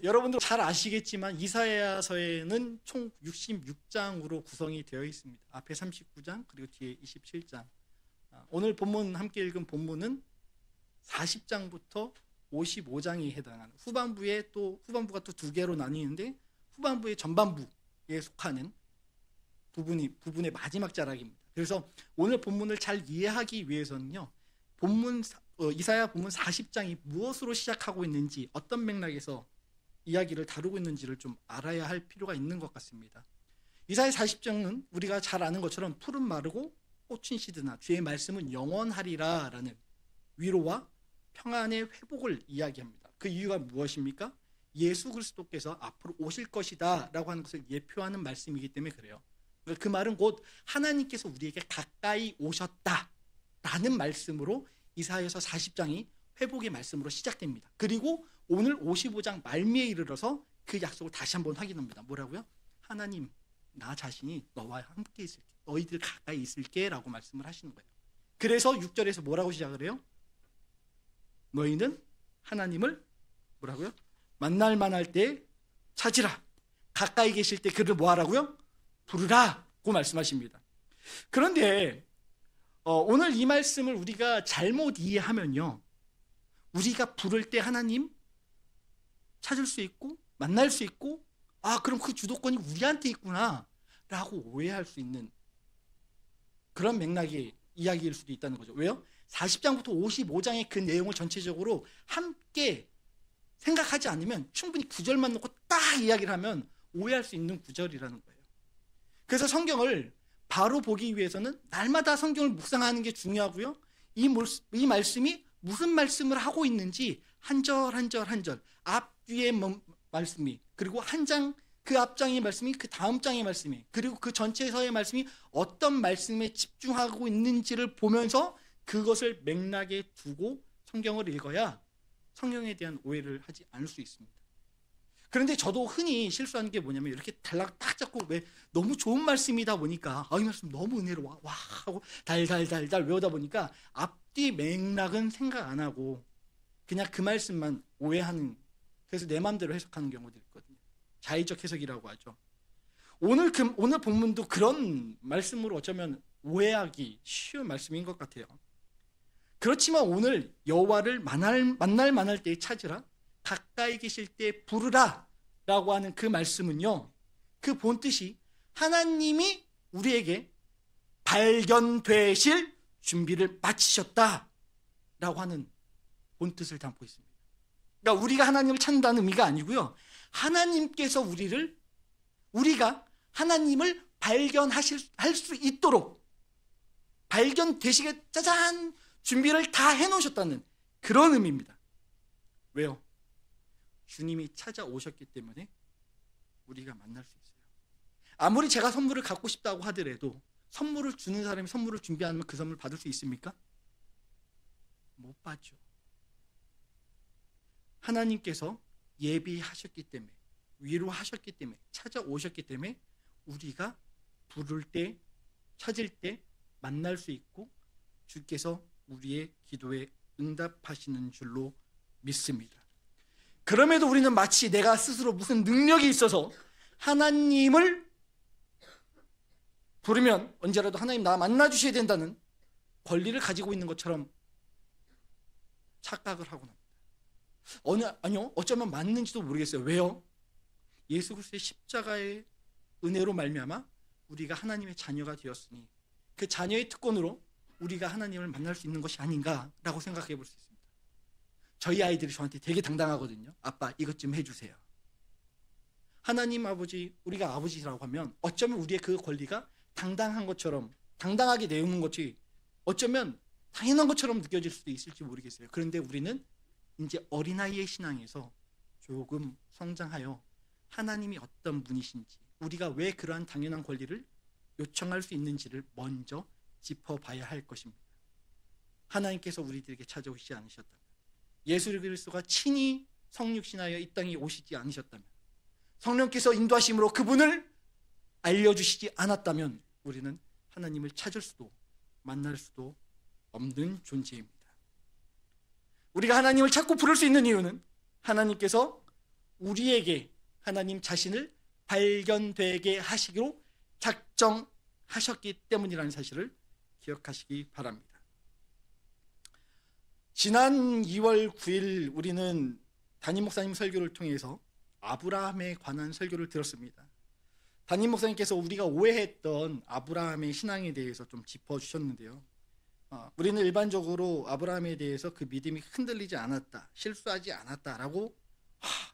여러분들 잘 아시겠지만 이사야서에는 총 66장으로 구성이 되어 있습니다. 앞에 39장 그리고 뒤에 27장. 오늘 본문 함께 읽은 본문은 40장부터 55장이 해당하는 후반부가 또 두 개로 나뉘는데 후반부의 전반부에 속하는 부분의 마지막 자락입니다. 그래서 오늘 본문을 잘 이해하기 위해서는요, 이사야 본문 40장이 무엇으로 시작하고 있는지, 어떤 맥락에서 이야기를 다루고 있는지를 좀 알아야 할 필요가 있는 것 같습니다. 이사야 40장은 우리가 잘 아는 것처럼 푸른 마르고 꽃은 시드나 주의 말씀은 영원하리라 라는 위로와 평안의 회복을 이야기합니다. 그 이유가 무엇입니까? 예수 그리스도께서 앞으로 오실 것이다 라고 하는 것을 예표하는 말씀이기 때문에 그래요. 그 말은 곧 하나님께서 우리에게 가까이 오셨다 라는 말씀으로 이사야서 40장이 회복의 말씀으로 시작됩니다. 그리고 오늘 55장 말미에 이르러서 그 약속을 다시 한번 확인합니다. 뭐라고요? 하나님, 나 자신이 너와 함께 있을게, 너희들 가까이 있을게 라고 말씀을 하시는 거예요. 그래서 6절에서 뭐라고 시작을 해요? 너희는 하나님을 뭐라고요? 만날 만할 때 찾으라, 가까이 계실 때 그를 뭐하라고요? 부르라고 말씀하십니다. 그런데 오늘 이 말씀을 우리가 잘못 이해하면요, 우리가 부를 때 하나님 찾을 수 있고 만날 수 있고, 그럼 그 주도권이 우리한테 있구나 라고 오해할 수 있는 그런 맥락의 이야기일 수도 있다는 거죠. 왜요? 40장부터 55장의 그 내용을 전체적으로 함께 생각하지 않으면, 충분히 구절만 놓고 딱 이야기를 하면 오해할 수 있는 구절이라는 거예요. 그래서 성경을 바로 보기 위해서는 날마다 성경을 묵상하는 게 중요하고요, 이 말씀이 무슨 말씀을 하고 있는지 한 절 한 절 한 절, 앞뒤의 말씀이, 그리고 한 장, 그 앞장의 말씀이, 그 다음 장의 말씀이, 그리고 그 전체서의 말씀이 어떤 말씀에 집중하고 있는지를 보면서 그것을 맥락에 두고 성경을 읽어야 성경에 대한 오해를 하지 않을 수 있습니다. 그런데 저도 흔히 실수하는 게 뭐냐면, 이렇게 달락 딱 잡고 왜 너무 좋은 말씀이다 보니까 이 말씀 너무 은혜로워 와 하고 달달달달 외우다 보니까 앞뒤 맥락은 생각 안 하고 그냥 그 말씀만 오해하는, 그래서 내 마음대로 해석하는 경우도 있거든요. 자의적 해석이라고 하죠. 오늘 본문도 그런 말씀으로 어쩌면 오해하기 쉬운 말씀인 것 같아요. 그렇지만 오늘 여호와를 만날 때 찾으라, 가까이 계실 때 부르라 라고 하는 그 말씀은요, 그 본뜻이 하나님이 우리에게 발견되실 준비를 마치셨다 라고 하는 본뜻을 담고 있습니다. 그러니까 우리가 하나님을 찾는다는 의미가 아니고요, 하나님께서 우리가 하나님을 발견할 수 있도록 발견되시게 짜잔 준비를 다 해놓으셨다는 그런 의미입니다. 왜요? 주님이 찾아오셨기 때문에 우리가 만날 수 있어요. 아무리 제가 선물을 갖고 싶다고 하더라도 선물을 주는 사람이 선물을 준비 안 하면 그 선물 받을 수 있습니까? 못 받죠. 하나님께서 예비하셨기 때문에, 위로하셨기 때문에, 찾아오셨기 때문에 우리가 부를 때, 찾을 때 만날 수 있고, 주께서 우리의 기도에 응답하시는 줄로 믿습니다. 그럼에도 우리는 마치 내가 스스로 무슨 능력이 있어서 하나님을 부르면 언제라도 하나님 나 만나주셔야 된다는 권리를 가지고 있는 것처럼 착각을 하곤 합니다. 아니요, 어쩌면 맞는지도 모르겠어요. 왜요? 예수 그리스도의 십자가의 은혜로 말미암아 우리가 하나님의 자녀가 되었으니 그 자녀의 특권으로 우리가 하나님을 만날 수 있는 것이 아닌가라고 생각해 볼 수 있습니다. 저희 아이들이 저한테 되게 당당하거든요. 아빠 이것 좀 해주세요. 하나님 아버지, 우리가 아버지라고 하면 어쩌면 우리의 그 권리가 당당한 것처럼, 당당하게 내우는 것이 어쩌면 당연한 것처럼 느껴질 수도 있을지 모르겠어요. 그런데 우리는 이제 어린아이의 신앙에서 조금 성장하여 하나님이 어떤 분이신지, 우리가 왜 그러한 당연한 권리를 요청할 수 있는지를 먼저 짚어봐야 할 것입니다. 하나님께서 우리들에게 찾아오시지 않으셨다면, 예수 그리스도가 친히 성육신하여 이 땅에 오시지 않으셨다면, 성령께서 인도하심으로 그분을 알려주시지 않았다면 우리는 하나님을 찾을 수도 만날 수도 없는 존재입니다. 우리가 하나님을 찾고 부를 수 있는 이유는 하나님께서 우리에게 하나님 자신을 발견되게 하시기로 작정하셨기 때문이라는 사실을 기억하시기 바랍니다. 지난 2월 9일 우리는 담임 목사님 설교를 통해서 아브라함에 관한 설교를 들었습니다. 담임 목사님께서 우리가 오해했던 아브라함의 신앙에 대해서 좀 짚어주셨는데요. 우리는 일반적으로 아브라함에 대해서 그 믿음이 흔들리지 않았다, 실수하지 않았다라고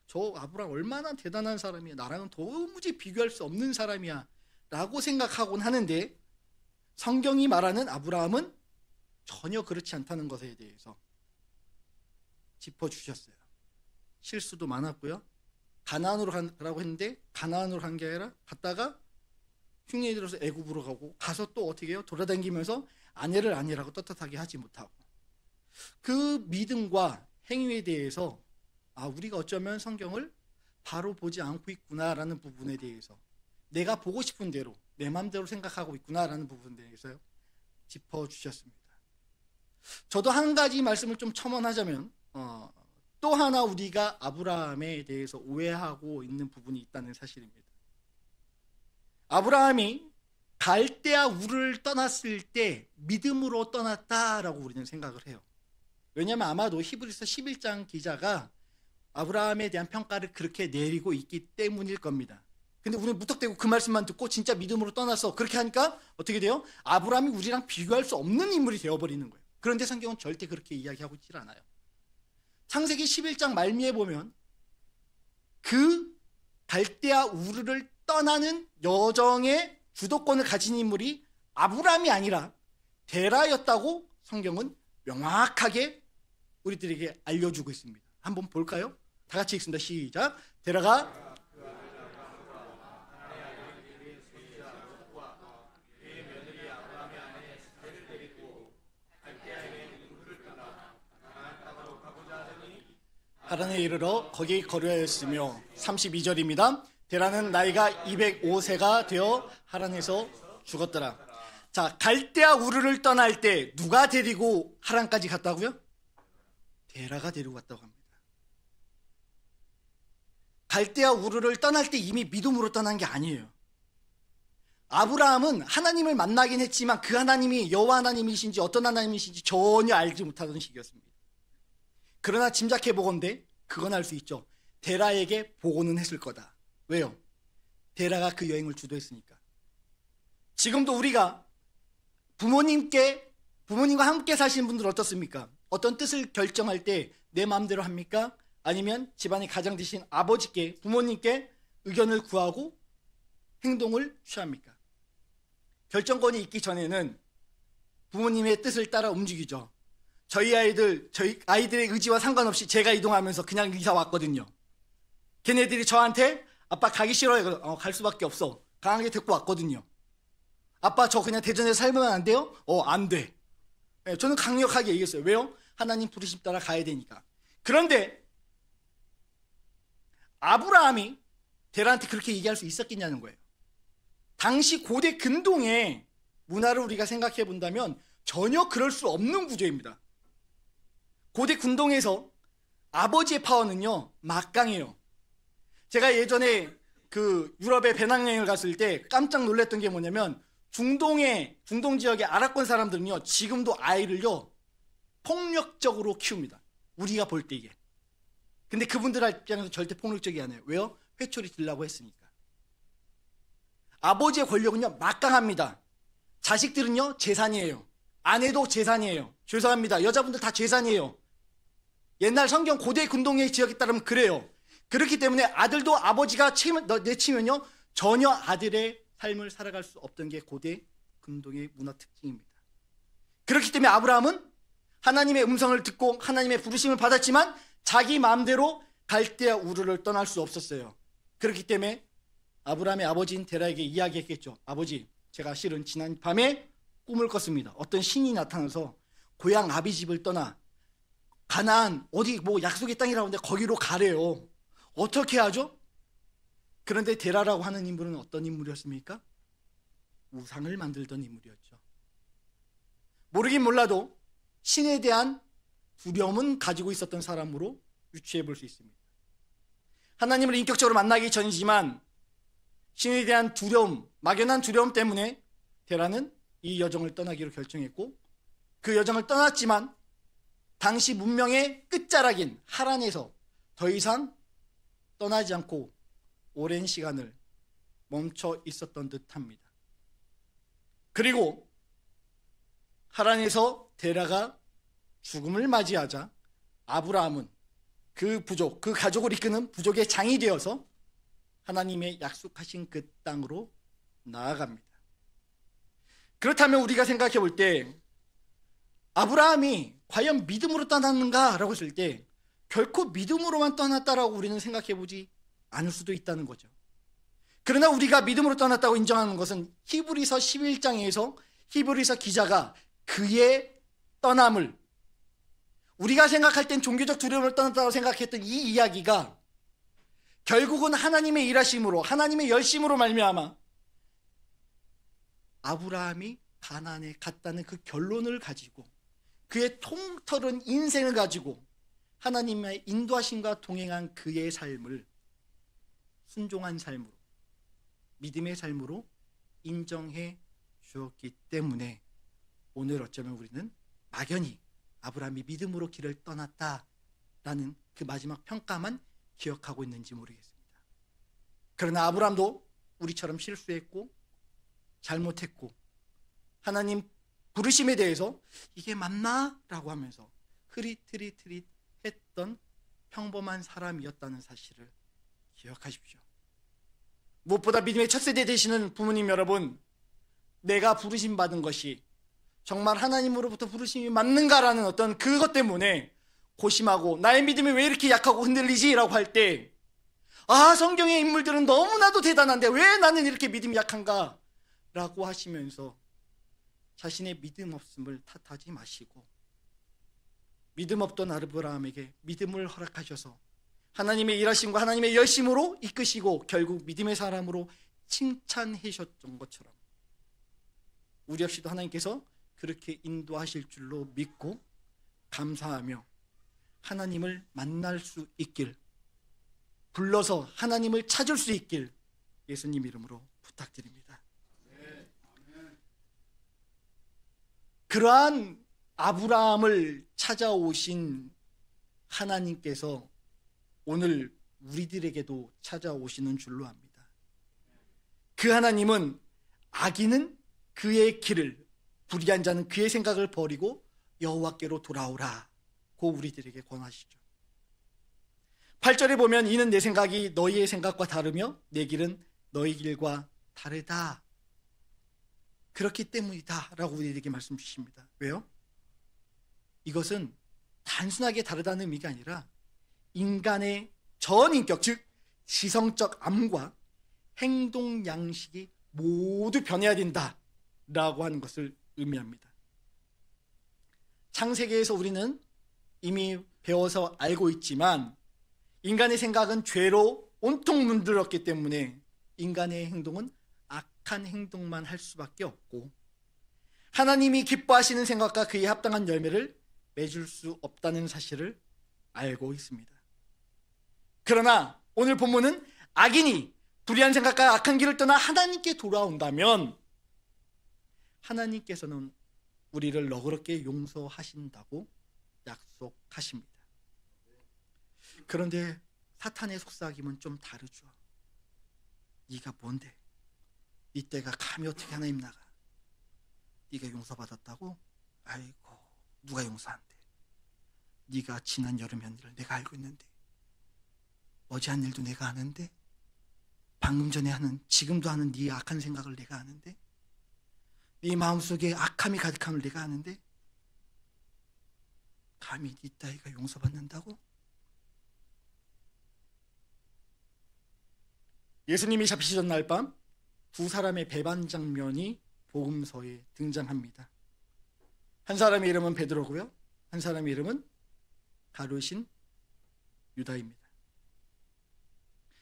저 아브라함 얼마나 대단한 사람이야, 나랑은 도무지 비교할 수 없는 사람이야 라고 생각하곤 하는데, 성경이 말하는 아브라함은 전혀 그렇지 않다는 것에 대해서 짚어주셨어요. 실수도 많았고요, 가나안으로 가라고 했는데 가나안으로 간 게 아니라 갔다가 흉년이 들어서 애굽으로 가고, 가서 또 어떻게 해요? 돌아다니면서 아내를 아니라고 떳떳하게 하지 못하고, 그 믿음과 행위에 대해서 우리가 어쩌면 성경을 바로 보지 않고 있구나라는 부분에 대해서, 내가 보고 싶은 대로 내 마음대로 생각하고 있구나라는 부분에 대해서 짚어주셨습니다. 저도 한 가지 말씀을 좀 첨언하자면, 또 하나 우리가 아브라함에 대해서 오해하고 있는 부분이 있다는 사실입니다. 아브라함이 갈대아 우르를 떠났을 때 믿음으로 떠났다라고 우리는 생각을 해요. 왜냐하면 아마도 히브리서 11장 기자가 아브라함에 대한 평가를 그렇게 내리고 있기 때문일 겁니다. 근데 우리는 무턱대고 그 말씀만 듣고 진짜 믿음으로 떠났어, 그렇게 하니까 어떻게 돼요? 아브라함이 우리랑 비교할 수 없는 인물이 되어버리는 거예요. 그런데 성경은 절대 그렇게 이야기하고 있질 않아요. 창세기 11장 말미에 보면 그 갈대아 우르를 떠나는 여정의 주도권을 가진 인물이 아브라함이 아니라 데라였다고 성경은 명확하게 우리들에게 알려주고 있습니다. 한번 볼까요? 다 같이 읽습니다. 시작. 데라가 하란에 이르러 거기 거류하였으며, 32절입니다. 데라는 나이가 205세가 되어 하란에서 죽었더라. 자, 갈대아 우르를 떠날 때 누가 데리고 하란까지 갔다고요? 데라가 데리고 갔다고 합니다. 갈대아 우르를 떠날 때 이미 믿음으로 떠난 게 아니에요. 아브라함은 하나님을 만나긴 했지만 그 하나님이 여호와 하나님이신지 어떤 하나님이신지 전혀 알지 못하던 시기였습니다. 그러나 짐작해 보건대 그건 알 수 있죠. 데라에게 보고는 했을 거다. 왜요? 데라가 그 여행을 주도했으니까. 지금도 우리가 부모님과 함께 사시는 분들 어떻습니까? 어떤 뜻을 결정할 때 내 마음대로 합니까? 아니면 집안의 가장 되신 아버지께, 부모님께 의견을 구하고 행동을 취합니까? 결정권이 있기 전에는 부모님의 뜻을 따라 움직이죠. 저희 아이들의 의지와 상관없이 제가 이동하면서 그냥 이사 왔거든요. 걔네들이 저한테 아빠 가기 싫어요. 갈 수밖에 없어. 강하게 데리고 왔거든요. 아빠 저 그냥 대전에 살면 안 돼요? 안 돼. 네, 저는 강력하게 얘기했어요. 왜요? 하나님 부르심 따라 가야 되니까. 그런데 아브라함이 데라한테 그렇게 얘기할 수 있었겠냐는 거예요. 당시 고대 근동의 문화를 우리가 생각해 본다면 전혀 그럴 수 없는 구조입니다. 고대 근동에서 아버지의 파워는요 막강해요. 제가 예전에 그 유럽의 배낭여행을 갔을 때 깜짝 놀랐던 게 뭐냐면, 중동 지역의 아랍권 사람들은요 지금도 아이를요 폭력적으로 키웁니다. 우리가 볼 때 이게. 근데 그분들 입장에서 절대 폭력적이 아니에요. 왜요? 회초리 들라고 했으니까. 아버지의 권력은요 막강합니다. 자식들은요 재산이에요. 아내도 재산이에요. 죄송합니다. 여자분들 다 재산이에요. 옛날 성경 고대 근동의 지역에 따르면 그래요. 그렇기 때문에 아들도 아버지가 내치면요 전혀 아들의 삶을 살아갈 수 없던 게 고대 근동의 문화 특징입니다. 그렇기 때문에 아브라함은 하나님의 음성을 듣고 하나님의 부르심을 받았지만 자기 마음대로 갈대아 우르를 떠날 수 없었어요. 그렇기 때문에 아브라함의 아버지인 데라에게 이야기했겠죠. 아버지, 제가 실은 지난 밤에 꿈을 꿨습니다. 어떤 신이 나타나서 고향 아비집을 떠나 가나안 어디 약속의 땅이라고 하는데 거기로 가래요. 어떻게 하죠? 그런데 데라라고 하는 인물은 어떤 인물이었습니까? 우상을 만들던 인물이었죠. 모르긴 몰라도 신에 대한 두려움은 가지고 있었던 사람으로 유추해 볼 수 있습니다. 하나님을 인격적으로 만나기 전이지만 신에 대한 두려움, 막연한 두려움 때문에 데라는 이 여정을 떠나기로 결정했고, 그 여정을 떠났지만 당시 문명의 끝자락인 하란에서 더 이상 떠나지 않고 오랜 시간을 멈춰 있었던 듯합니다. 그리고 하란에서 데라가 죽음을 맞이하자 아브라함은 그 부족, 그 가족을 이끄는 부족의 장이 되어서 하나님의 약속하신 그 땅으로 나아갑니다. 그렇다면 우리가 생각해 볼 때 아브라함이 과연 믿음으로 떠났는가라고 했을 때 결코 믿음으로만 떠났다라고 우리는 생각해 보지 않을 수도 있다는 거죠. 그러나 우리가 믿음으로 떠났다고 인정하는 것은 히브리서 11장에서 히브리서 기자가 그의 떠남을, 우리가 생각할 땐 종교적 두려움을 떠났다고 생각했던 이 이야기가 결국은 하나님의 일하심으로, 하나님의 열심으로 말미암아 아브라함이 가나안에 갔다는 그 결론을 가지고, 그의 통털은 인생을 가지고 하나님의 인도하심과 동행한 그의 삶을 순종한 삶으로, 믿음의 삶으로 인정해 주었기 때문에 오늘 어쩌면 우리는 막연히 아브라함이 믿음으로 길을 떠났다라는 그 마지막 평가만 기억하고 있는지 모르겠습니다. 그러나 아브라함도 우리처럼 실수했고 잘못했고 하나님 부르심에 대해서 이게 맞나? 라고 하면서 흐릿흐릿 했던 평범한 사람이었다는 사실을 기억하십시오. 무엇보다 믿음의 첫 세대 되시는 부모님 여러분, 내가 부르심 받은 것이 정말 하나님으로부터 부르심이 맞는가라는 어떤 그것 때문에 고심하고 나의 믿음이 왜 이렇게 약하고 흔들리지? 라고 할 때, 성경의 인물들은 너무나도 대단한데 왜 나는 이렇게 믿음이 약한가? 라고 하시면서 자신의 믿음 없음을 탓하지 마시고, 믿음 없던 아브라함에게 믿음을 허락하셔서 하나님의 일하심과 하나님의 열심으로 이끄시고 결국 믿음의 사람으로 칭찬하셨던 것처럼 우리 역시도 하나님께서 그렇게 인도하실 줄로 믿고 감사하며 하나님을 만날 수 있길, 불러서 하나님을 찾을 수 있길 예수님 이름으로 부탁드립니다. 그러한 아브라함을 찾아오신 하나님께서 오늘 우리들에게도 찾아오시는 줄로 압니다. 그 하나님은 악인은 그의 길을, 불의한 자는 그의 생각을 버리고 여호와께로 돌아오라고 우리들에게 권하시죠. 8절에 보면 이는 내 생각이 너희의 생각과 다르며 내 길은 너희 길과 다르다. 그렇기 때문이다 라고 우리에게 말씀 주십니다. 왜요? 이것은 단순하게 다르다는 의미가 아니라 인간의 전인격, 즉 지성적 암과 행동 양식이 모두 변해야 된다 라고 하는 것을 의미합니다. 창세기에서 우리는 이미 배워서 알고 있지만 인간의 생각은 죄로 온통 문들었기 때문에 인간의 행동은 악한 행동만 할 수밖에 없고 하나님이 기뻐하시는 생각과 그에 합당한 열매를 맺을 수 없다는 사실을 알고 있습니다. 그러나 오늘 본문은 악인이 불의한 생각과 악한 길을 떠나 하나님께 돌아온다면 하나님께서는 우리를 너그럽게 용서하신다고 약속하십니다. 그런데 사탄의 속삭임은 좀 다르죠. 네가 뭔데? 네 때가 감히 어떻게 하나님 나가? 네가 용서받았다고? 아이고, 누가 용서한대? 네가 지난 여름에 한 일을 내가 알고 있는데, 어제 한 일도 내가 아는데, 방금 전에 하는, 지금도 하는 네 악한 생각을 내가 아는데, 네 마음속에 악함이 가득함을 내가 아는데 감히 네 따위가 용서받는다고? 예수님이 잡히시던 날 밤 두 사람의 배반 장면이 복음서에 등장합니다. 한 사람의 이름은 베드로고요, 한 사람의 이름은 가룟신 유다입니다.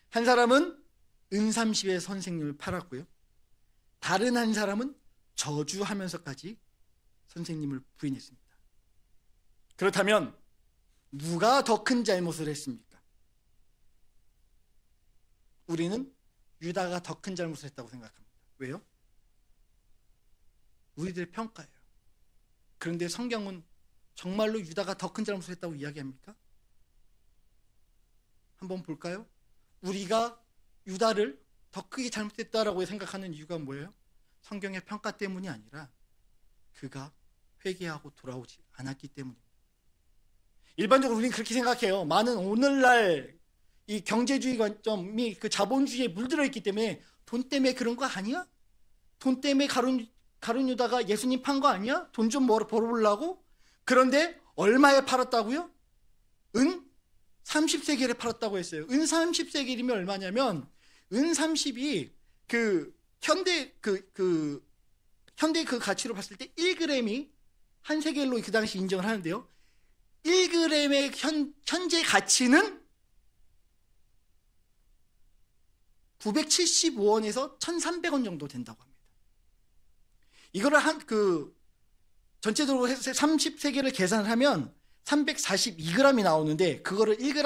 한 사람은 은30의 선생님을 팔았고요, 다른 한 사람은 저주하면서까지 선생님을 부인했습니다. 그렇다면 누가 더 큰 잘못을 했습니까? 우리는 유다가 더 큰 잘못을 했다고 생각합니다. 왜요? 우리들의 평가예요. 그런데 성경은 정말로 유다가 더 큰 잘못을 했다고 이야기합니까? 한번 볼까요? 우리가 유다를 더 크게 잘못했다라고 생각하는 이유가 뭐예요? 성경의 평가 때문이 아니라 그가 회개하고 돌아오지 않았기 때문입니다. 일반적으로 우리는 그렇게 생각해요. 많은 오늘날 이 경제주의 관점이 그 자본주의에 물들어 있기 때문에 돈 때문에 그런 거 아니야? 돈 때문에 가룟 유다가 예수님 판 거 아니야? 돈 좀 벌어보려고? 그런데 얼마에 팔았다고요? 은 30세겔에 팔았다고 했어요. 은 30세겔이면 얼마냐면 은 30이 현대 가치로 봤을 때 1g이 한 세겔로 그 당시 인정을 하는데요. 1g의 현재 가치는 975원에서 1,300원 정도 된다고 합니다. 이거를 전체적으로 해서 30세겔을 계산을 하면 342g이 나오는데 그거를 1g이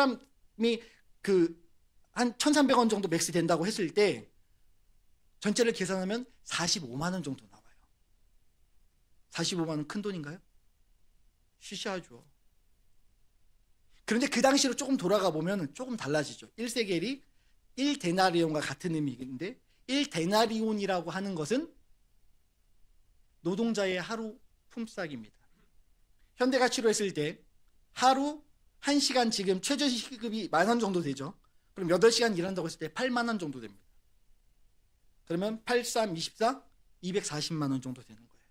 한 1,300원 정도 맥스 된다고 했을 때 전체를 계산하면 45만 원 정도 나와요. 45만 원 큰 돈인가요? 시시하죠. 그런데 그 당시로 조금 돌아가 보면 조금 달라지죠. 1세겔이 1데나리온과 같은 의미인데 1데나리온이라고 하는 것은 노동자의 하루 품삯입니다. 현대 가치로 했을 때 하루 1시간 지금 최저시급이 10,000원 정도 되죠. 그럼 8시간 일한다고 했을 때 8만 원 정도 됩니다. 그러면 8, 3, 24, 240만 원 정도 되는 거예요.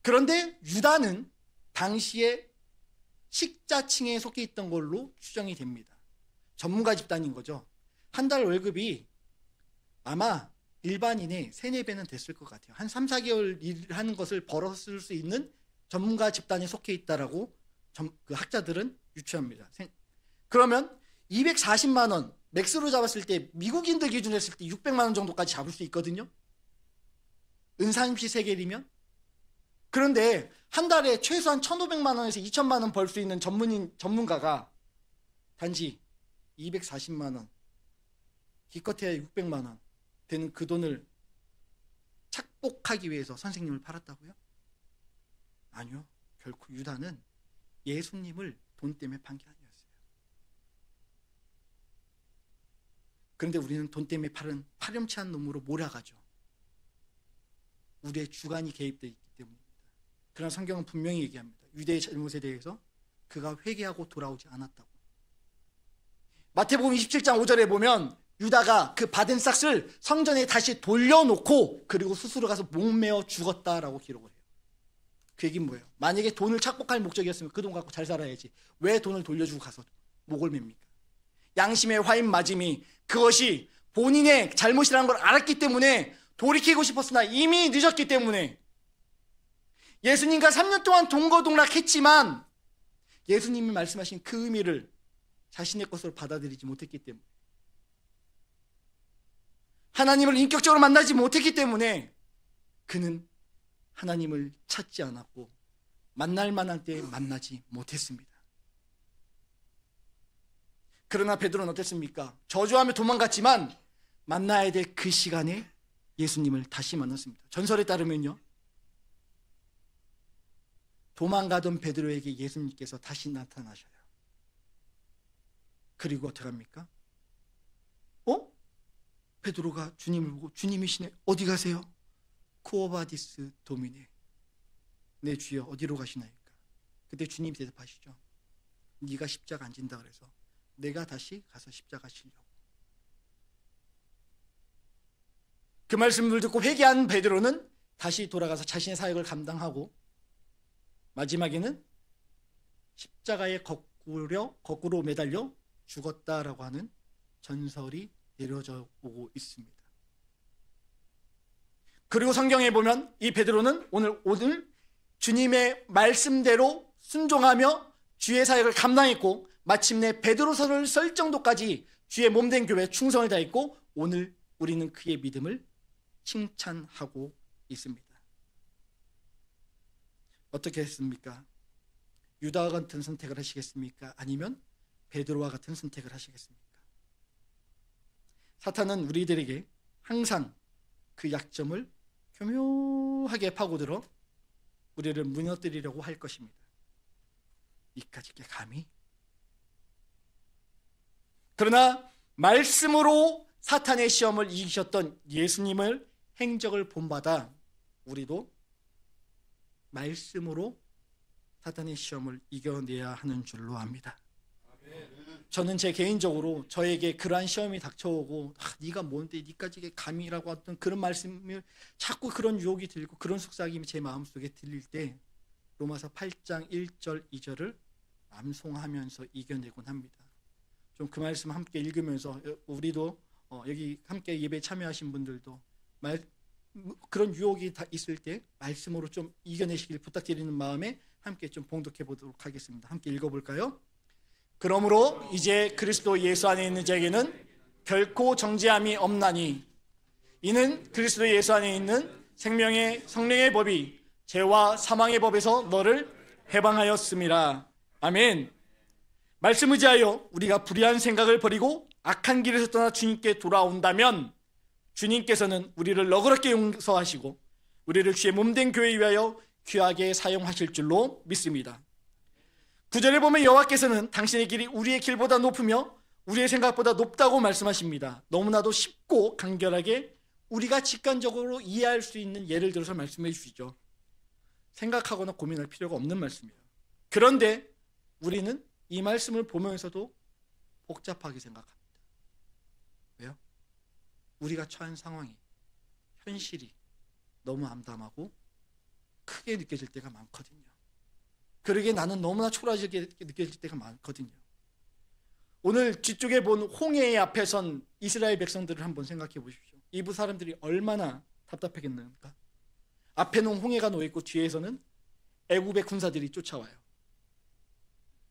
그런데 유다는 당시에 식자층에 속해 있던 걸로 추정이 됩니다. 전문가 집단인 거죠. 한 달 월급이 아마 일반인의 3, 4배는 됐을 것 같아요. 한 3, 4개월 일하는 것을 벌었을 수 있는 전문가 집단에 속해 있다라고 그 학자들은 유추합니다. 그러면 240만 원 맥스로 잡았을 때 미국인들 기준으로 했을 때 600만 원 정도까지 잡을 수 있거든요. 은 30세겔이면. 그런데 한 달에 최소한 1,500만 원에서 2,000만 원 벌 수 있는 전문가가 단지 240만 원, 기껏해야 600만 원 되는 그 돈을 착복하기 위해서 선생님을 팔았다고요? 아니요. 결코 유다는 예수님을 돈 때문에 판 게 아니었어요. 그런데 우리는 돈 때문에 팔은 파렴치한 놈으로 몰아가죠. 우리의 주관이 개입되어 있기 때문입니다. 그러나 성경은 분명히 얘기합니다. 유대의 잘못에 대해서 그가 회개하고 돌아오지 않았다고. 마태복음 27장 5절에 보면 유다가 그 받은 싹을 성전에 다시 돌려놓고 그리고 스스로 가서 목매어 죽었다라고 기록을 해요. 그 얘기는 뭐예요? 만약에 돈을 착복할 목적이었으면 그 돈 갖고 잘 살아야지 왜 돈을 돌려주고 가서 목을 맵니까? 양심의 화인 맞음이 그것이 본인의 잘못이라는 걸 알았기 때문에 돌이키고 싶었으나 이미 늦었기 때문에 예수님과 3년 동안 동거동락했지만 예수님이 말씀하신 그 의미를 자신의 것으로 받아들이지 못했기 때문에 하나님을 인격적으로 만나지 못했기 때문에 그는 하나님을 찾지 않았고 만날 만한 때에 만나지 못했습니다. 그러나 베드로는 어땠습니까? 저주하며 도망갔지만 만나야 될 그 시간에 예수님을 다시 만났습니다. 전설에 따르면요, 도망가던 베드로에게 예수님께서 다시 나타나셔요. 그리고 어떻게 합니까? 베드로가 주님을 보고 주님이시네. 어디 가세요? 쿠오바디스 도미네. 네 주여 어디로 가시나이까? 그때 주님이 대답하시죠. 네가 십자가 안 진다 그래서 내가 다시 가서 십자가 지려고. 그 말씀을 듣고 회개한 베드로는 다시 돌아가서 자신의 사역을 감당하고 마지막에는 십자가에 거꾸로 매달려 죽었다라고 하는 전설이 내려져 오고 있습니다. 그리고 성경에 보면 이 베드로는 오늘 주님의 말씀대로 순종하며 주의 사역을 감당했고 마침내 베드로서를 쓸 정도까지 주의 몸된 교회에 충성을 다했고 오늘 우리는 그의 믿음을 칭찬하고 있습니다. 어떻게 했습니까? 유다와 같은 선택을 하시겠습니까? 아니면 베드로와 같은 선택을 하시겠습니까? 사탄은 우리들에게 항상 그 약점을 교묘하게 파고들어 우리를 무너뜨리려고 할 것입니다. 이까짓 게 감히? 그러나 말씀으로 사탄의 시험을 이기셨던 예수님을 행적을 본받아 우리도 말씀으로 사탄의 시험을 이겨내야 하는 줄로 압니다. 저는 제 개인적으로 저에게 그러한 시험이 닥쳐오고 네가 뭔데 니까지 감이라고 하던 그런 말씀을 자꾸 그런 유혹이 들고 그런 속삭임이 제 마음속에 들릴 때 로마서 8장 1절 2절을 암송하면서 이겨내곤 합니다. 좀 그 말씀 함께 읽으면서 우리도 여기 함께 예배에 참여하신 분들도 그런 유혹이 다 있을 때 말씀으로 좀 이겨내시길 부탁드리는 마음에 함께 좀 봉독해 보도록 하겠습니다. 함께 읽어볼까요? 그러므로 이제 그리스도 예수 안에 있는 자에게는 결코 정죄함이 없나니 이는 그리스도 예수 안에 있는 생명의 성령의 법이 죄와 사망의 법에서 너를 해방하였음이라. 아멘. 말씀 의지하여 우리가 불의한 생각을 버리고 악한 길에서 떠나 주님께 돌아온다면 주님께서는 우리를 너그럽게 용서하시고 우리를 주의 몸된 교회에 위하여 귀하게 사용하실 줄로 믿습니다. 9절에 보면 여호와께서는 당신의 길이 우리의 길보다 높으며 우리의 생각보다 높다고 말씀하십니다. 너무나도 쉽고 간결하게 우리가 직관적으로 이해할 수 있는 예를 들어서 말씀해 주시죠. 생각하거나 고민할 필요가 없는 말씀이에요. 그런데 우리는 이 말씀을 보면서도 복잡하게 생각합니다. 왜요? 우리가 처한 상황이, 현실이 너무 암담하고 크게 느껴질 때가 많거든요. 그러기에 나는 너무나 초라하게 느껴질 때가 많거든요. 오늘 뒤쪽에 본 홍해 앞에 선 이스라엘 백성들을 한번 생각해 보십시오. 이부 사람들이 얼마나 답답하겠는가. 앞에는 홍해가 놓여있고 뒤에서는 애굽의 군사들이 쫓아와요.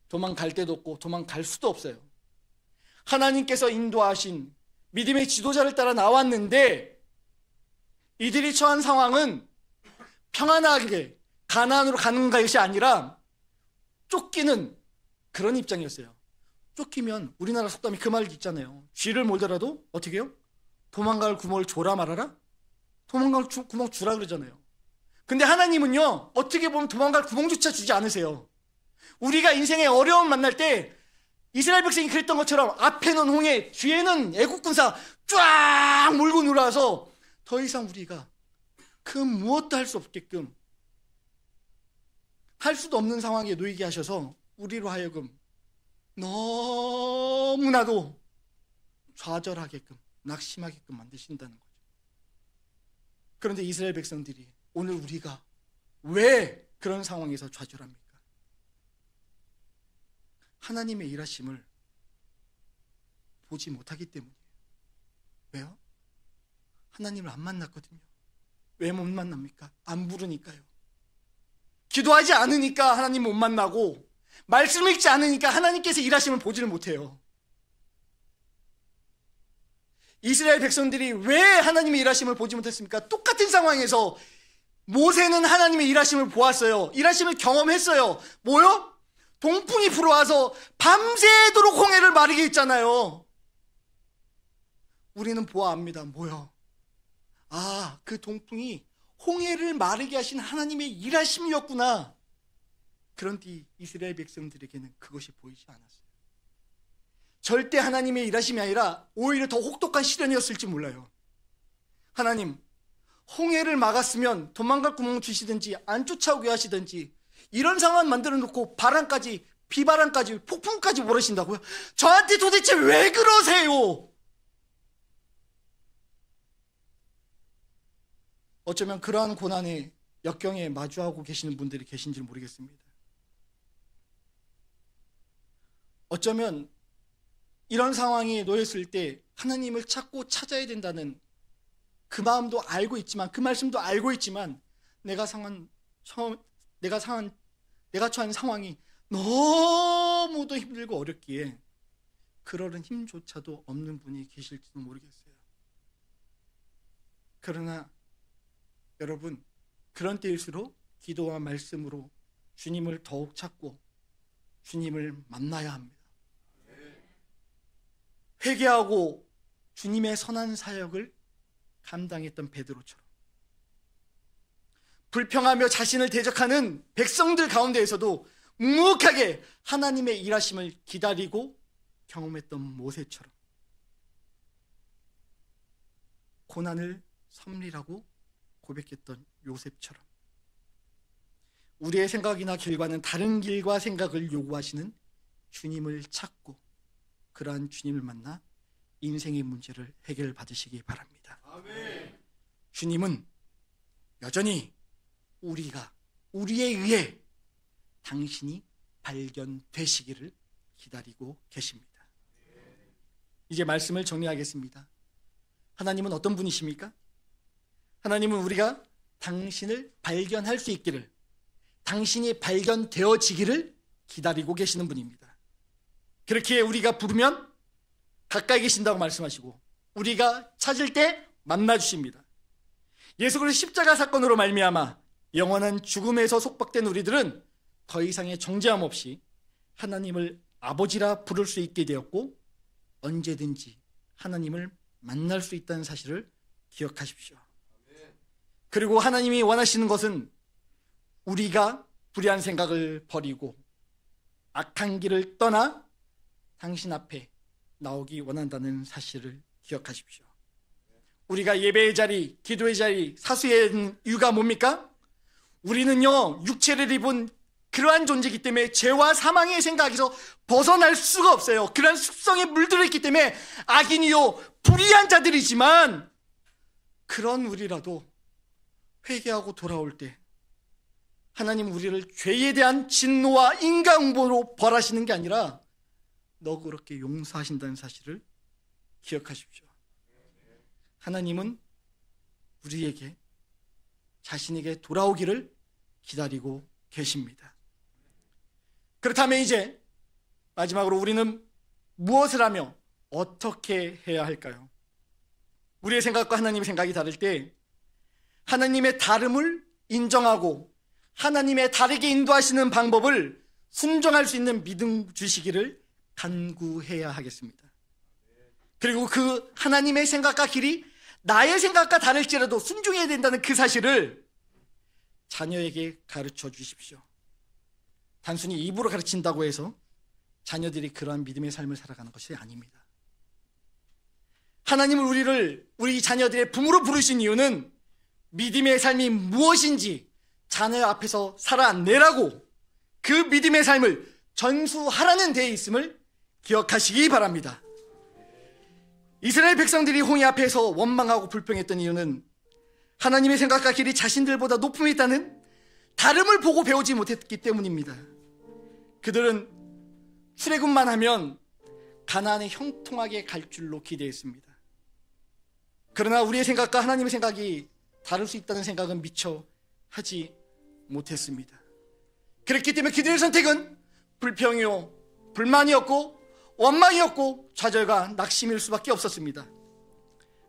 도망갈 데도 없고 도망갈 수도 없어요. 하나님께서 인도하신 믿음의 지도자를 따라 나왔는데 이들이 처한 상황은 평안하게 가나안으로 가는 것이 아니라 쫓기는 그런 입장이었어요. 쫓기면 우리나라 속담이 그 말 있잖아요. 쥐를 몰더라도 어떻게 해요? 도망갈 구멍을 줘라 말아라? 도망갈 구멍 주라 그러잖아요. 근데 하나님은요, 어떻게 보면 도망갈 구멍조차 주지 않으세요. 우리가 인생의 어려움 만날 때 이스라엘 백성이 그랬던 것처럼 앞에는 홍해, 뒤에는 애국 군사 쫙 몰고 들어와서 더 이상 우리가 그 무엇도 할 수 없게끔 할 수도 없는 상황에 놓이게 하셔서 우리로 하여금 너무나도 좌절하게끔 낙심하게끔 만드신다는 거죠. 그런데 이스라엘 백성들이 오늘 우리가 왜 그런 상황에서 좌절합니까? 하나님의 일하심을 보지 못하기 때문이에요. 왜요? 하나님을 안 만났거든요. 왜 못 만납니까? 안 부르니까요. 기도하지 않으니까 하나님 못 만나고 말씀을 읽지 않으니까 하나님께서 일하심을 보지를 못해요. 이스라엘 백성들이 왜 하나님의 일하심을 보지 못했습니까? 똑같은 상황에서 모세는 하나님의 일하심을 보았어요. 일하심을 경험했어요. 뭐요? 동풍이 불어와서 밤새도록 홍해를 마르게 했잖아요. 우리는 보아합니다. 뭐요? 아, 그 동풍이 홍해를 마르게 하신 하나님의 일하심이었구나. 그런데 이스라엘 백성들에게는 그것이 보이지 않았어요. 절대 하나님의 일하심이 아니라 오히려 더 혹독한 시련이었을지 몰라요. 하나님, 홍해를 막았으면 도망갈 구멍 주시든지 안 쫓아오게 하시든지 이런 상황 만들어 놓고 바람까지, 비바람까지, 폭풍까지 몰으신다고요? 저한테 도대체 왜 그러세요? 어쩌면 그러한 고난의 역경에 마주하고 계시는 분들이 계신지 모르겠습니다. 어쩌면 이런 상황에 놓였을 때 하나님을 찾고 찾아야 된다는 그 마음도 알고 있지만, 그 말씀도 알고 있지만 내가 처한 상황이 너무도 힘들고 어렵기에 그러는 힘조차도 없는 분이 계실지도 모르겠어요. 그러나 여러분, 그런 때일수록 기도와 말씀으로 주님을 더욱 찾고 주님을 만나야 합니다. 회개하고 주님의 선한 사역을 감당했던 베드로처럼 불평하며 자신을 대적하는 백성들 가운데에서도 묵묵하게 하나님의 일하심을 기다리고 경험했던 모세처럼 고난을 섭리라고 고백했던 요셉처럼 우리의 생각이나 결과는 다른 길과 생각을 요구하시는 주님을 찾고 그러한 주님을 만나 인생의 문제를 해결받으시기 바랍니다. 아멘. 주님은 여전히 우리에 의해 당신이 발견되시기를 기다리고 계십니다. 이제 말씀을 정리하겠습니다. 하나님은 어떤 분이십니까? 하나님은 우리가 당신을 발견할 수 있기를, 당신이 발견되어지기를 기다리고 계시는 분입니다. 그렇게 우리가 부르면 가까이 계신다고 말씀하시고 우리가 찾을 때 만나주십니다. 예수 그리스도 십자가 사건으로 말미암아 영원한 죽음에서 속박된 우리들은 더 이상의 정죄함 없이 하나님을 아버지라 부를 수 있게 되었고 언제든지 하나님을 만날 수 있다는 사실을 기억하십시오. 그리고 하나님이 원하시는 것은 우리가 불의한 생각을 버리고 악한 길을 떠나 당신 앞에 나오기 원한다는 사실을 기억하십시오. 우리가 예배의 자리, 기도의 자리, 사수의 이유가 뭡니까? 우리는요, 육체를 입은 그러한 존재이기 때문에 죄와 사망의 생각에서 벗어날 수가 없어요. 그러한 습성에 물들어 있기 때문에 악인이요 불의한 자들이지만 그런 우리라도 회개하고 돌아올 때 하나님 우리를 죄에 대한 진노와 인간응보로 벌하시는 게 아니라 너그럽게 용서하신다는 사실을 기억하십시오. 하나님은 우리에게 자신에게 돌아오기를 기다리고 계십니다. 그렇다면 이제 마지막으로 우리는 무엇을 하며 어떻게 해야 할까요? 우리의 생각과 하나님의 생각이 다를 때 하나님의 다름을 인정하고 하나님의 다르게 인도하시는 방법을 순종할 수 있는 믿음 주시기를 간구해야 하겠습니다. 그리고 그 하나님의 생각과 길이 나의 생각과 다를지라도 순종해야 된다는 그 사실을 자녀에게 가르쳐 주십시오. 단순히 입으로 가르친다고 해서 자녀들이 그러한 믿음의 삶을 살아가는 것이 아닙니다. 하나님은 우리 자녀들의 부모로 부르신 이유는 믿음의 삶이 무엇인지 자녀 앞에서 살아내라고 그 믿음의 삶을 전수하라는 데에 있음을 기억하시기 바랍니다. 이스라엘 백성들이 홍해 앞에서 원망하고 불평했던 이유는 하나님의 생각과 길이 자신들보다 높음에 있다는 다름을 보고 배우지 못했기 때문입니다. 그들은 출애굽만 하면 가나안에 형통하게 갈 줄로 기대했습니다. 그러나 우리의 생각과 하나님의 생각이 다를 수 있다는 생각은 미처 하지 못했습니다. 그렇기 때문에 그들의 선택은 불평이요 불만이었고 원망이었고 좌절과 낙심일 수밖에 없었습니다.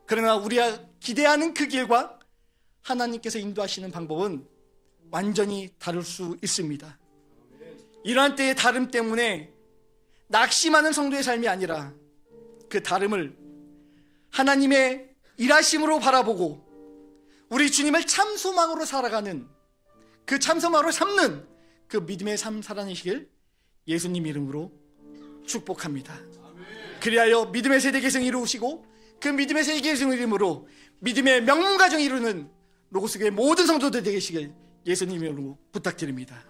그러나 우리가 기대하는 그 길과 하나님께서 인도하시는 방법은 완전히 다를 수 있습니다. 이러한 때의 다름 때문에 낙심하는 성도의 삶이 아니라 그 다름을 하나님의 일하심으로 바라보고 우리 주님을 참 소망으로 살아가는 그 참 소망으로 삼는 그 믿음의 삶 살아내시길 예수님 이름으로 축복합니다. 그리하여 믿음의 세대 계승 이루시고 그 믿음의 세대 계승 이름으로 믿음의 명문 가정 이루는 로고스교회 모든 성도들 되시길 예수님 이름으로 부탁드립니다.